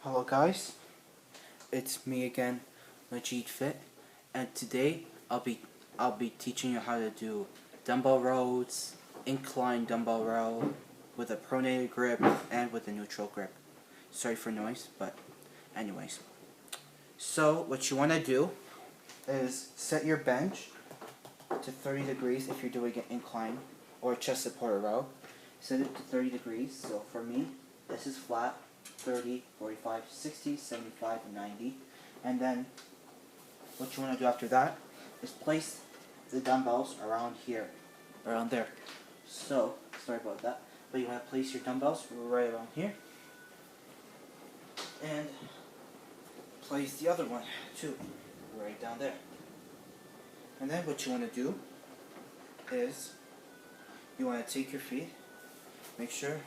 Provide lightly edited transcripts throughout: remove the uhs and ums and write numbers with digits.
Hello guys, it's me again, Majid Fit, and today I'll be teaching you how to do dumbbell rows, incline dumbbell row, with a pronated grip and with a neutral grip. Sorry for noise, but anyways. So what you want to do is set your bench to 30 degrees if you're doing an incline or chest supported row. Set it to 30 degrees. So for me, this is flat. 30, 45, 60, 75, 90. And then what you want to do after that is place the dumbbells around here, around there. So, sorry about that, but you want to place your dumbbells right around here. And place the other one too, right down there. And then what you want to do is you want to take your feet, make sure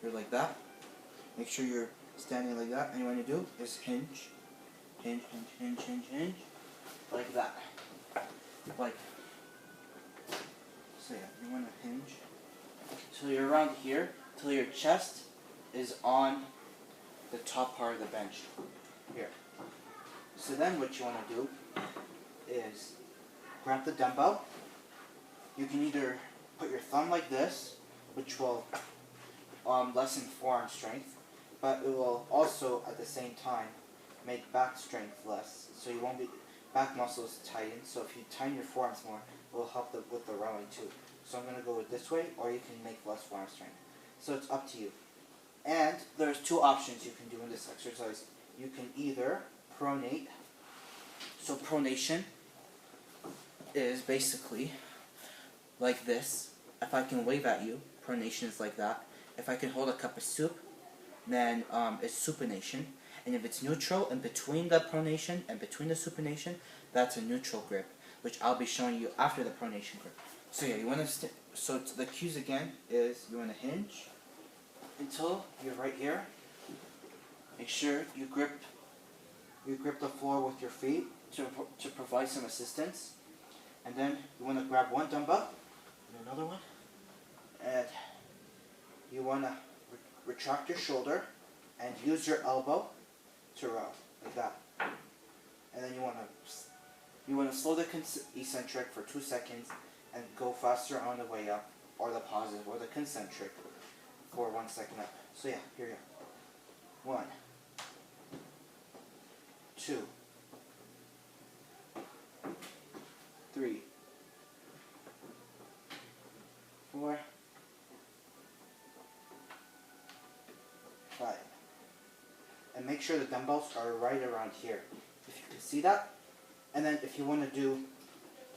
you're like that. Make sure you're standing like that. And you want to do is hinge, hinge, hinge, hinge, hinge, hinge, like that. Like, so yeah, you want to hinge till you're around here, till your chest is on the top part of the bench, here. So then what you want to do is grab the dumbbell. You can either put your thumb like this, which will lessen forearm strength, but it will also at the same time make back strength less. So you won't be back muscles tighten. So if you tighten your forearms more, it will help with the rowing too. So I'm going to go with this way, or you can make less forearm strength. So it's up to you. And there's two options you can do in this exercise. You can either pronate. So pronation is basically like this. If I can wave at you, pronation is like that. If I can hold a cup of soup, then it's supination. And if it's neutral, in between the pronation and between the supination, that's a neutral grip, which I'll be showing you after the pronation grip. So yeah, you want to so the cues again is you want to hinge until you're right here. Make sure you grip the floor with your feet to provide some assistance. And then you want to grab one dumbbell and another one, and you want to retract your shoulder and use your elbow to row, like that. And then you want to slow the eccentric for 2 seconds and go faster on the way up, or the positive, or the concentric for 1 second up. So yeah, here you go. 1, 2, 3, 4, 5. And make sure the dumbbells are right around here. If you can see that. And then if you want to do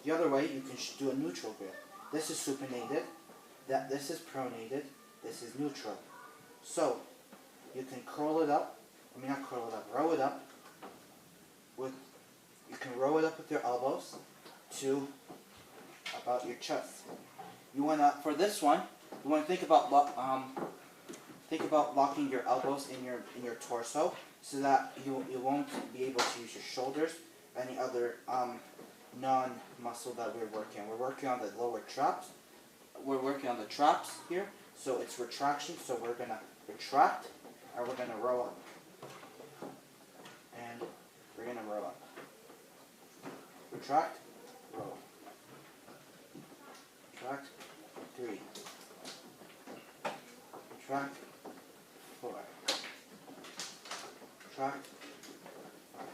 the other way, you can do a neutral grip. This is supinated. This is pronated. This is neutral. So you can row it up you can row it up with your elbows to about your chest. You wanna, for this one, you wanna think about locking your elbows in your torso, so that you won't be able to use your shoulders or any other non-muscle that we're working on. We're working on the lower traps. We're working on the traps here, so it's retraction. So we're gonna retract, and we're gonna row up, and we're gonna row up. Retract, row. Retract, 3. Retract, 4. Retract, 5.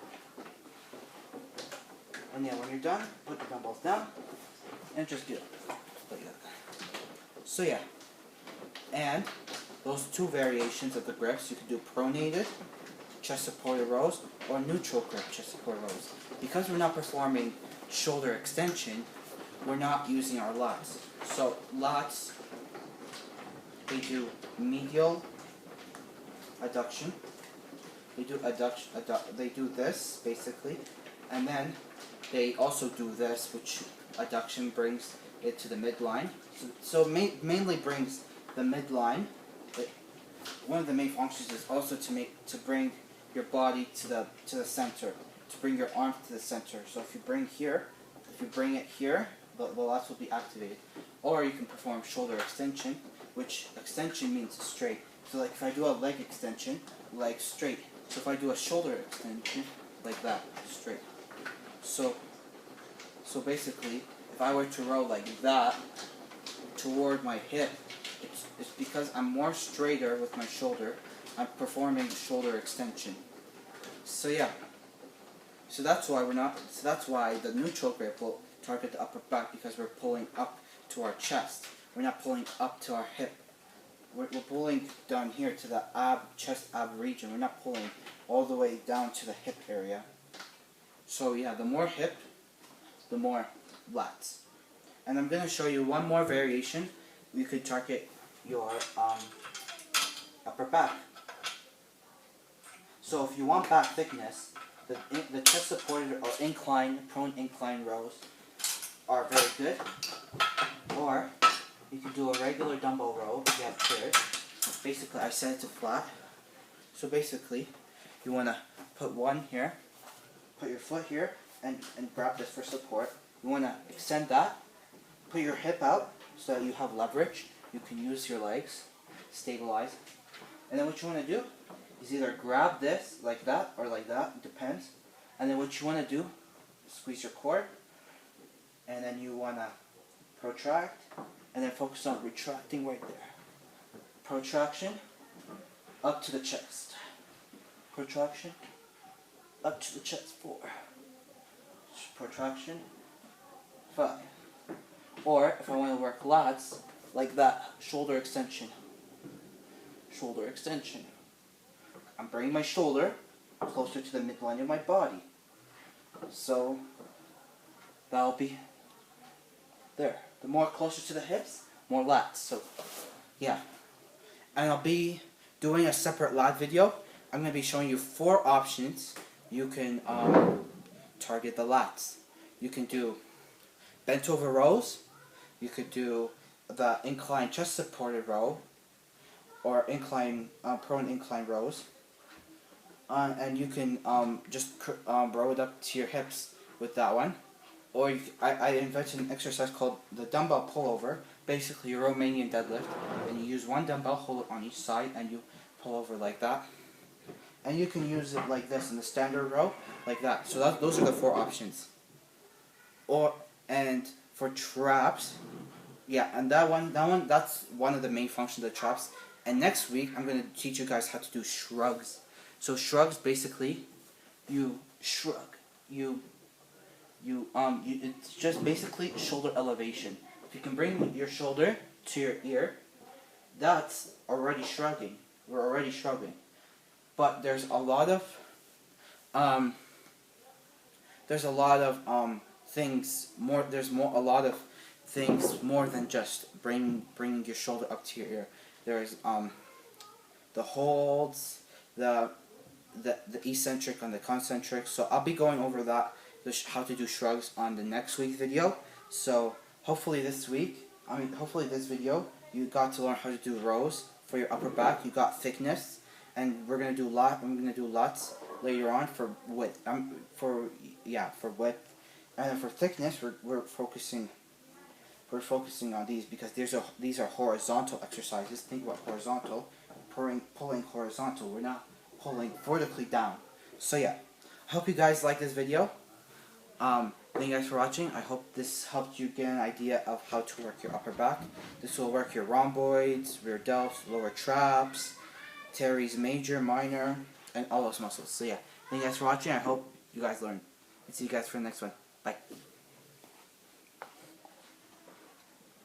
And yeah, when you're done, put the dumbbells down and just do it like that. So yeah, and those two variations of the grips, you can do pronated chest supported rows or neutral grip chest supported rows. Because we're not performing shoulder extension, we're not using our lats. So lats, they do medial adduction. They do this basically, and then they also do this, which adduction brings it to the midline. So mainly brings the midline. But one of the main functions is also to bring your body to the center, to bring your arms to the center. So if you bring it here, the lats will be activated. Or you can perform shoulder extension, which extension means straight. So like if I do a leg extension, like straight. So if I do a shoulder extension, like that, straight. So basically, if I were to row like that toward my hip, it's because I'm more straighter with my shoulder. I'm performing shoulder extension. So yeah. So that's why that's why the neutral grip will target the upper back, because we're pulling up to our chest. We're not pulling up to our hip. We're pulling down here to the chest ab region. We're not pulling all the way down to the hip area. So yeah, the more hip, the more lats. And I'm going to show you one more variation. You could target your upper back. So if you want back thickness, the chest supported or prone incline rows are very good. Or you can do a regular dumbbell row if you have chairs. Basically, I set it to flat. So basically, you want to put one here, put your foot here, and grab this for support. You want to extend that, put your hip out so that you have leverage. You can use your legs, stabilize. And then what you want to do is either grab this like that or like that, it depends. And then what you want to do is squeeze your core, and then you want to protract, and then focus on retracting right there. Protraction, up to the chest. Protraction, up to the chest, 4. Protraction, 5. Or, if I want to work lats, like that, shoulder extension. Shoulder extension. I'm bringing my shoulder closer to the midline of my body. So, that'll be there. The more closer to the hips, more lats. So, yeah. And I'll be doing a separate lat video. I'm going to be showing you 4 options you can target the lats. You can do bent over rows. You could do the incline chest supported row, or prone incline rows. And you can just row it up to your hips with that one. Or I invented an exercise called the dumbbell pullover. Basically, you Romanian deadlift, and you use one dumbbell, hold it on each side, and you pull over like that. And you can use it like this in the standard row, like that. So those are the 4 options. And for traps, yeah, and that's one of the main functions of traps. And next week, I'm going to teach you guys how to do shrugs. So shrugs, basically, you shrug. It's just basically shoulder elevation. If you can bring your shoulder to your ear, that's already shrugging. We're already shrugging. But there's a lot of things more. There's a lot of things more than just bringing your shoulder up to your ear. There's the holds, the eccentric and the concentric. So I'll be going over that, how to do shrugs, on the next week's video. So hopefully this video, you got to learn how to do rows for your upper back. You got thickness, and we're gonna do lots later on for width. For width, and then for thickness, we're focusing on these, because these are horizontal exercises. Think about horizontal, pulling horizontal. We're not pulling vertically down. So yeah, I hope you guys like this video. Thank you guys for watching. I hope this helped you get an idea of how to work your upper back. This will work your rhomboids, rear delts, lower traps, teres major, minor, and all those muscles. So yeah, thank you guys for watching. I hope you guys learned. And see you guys for the next one. Bye.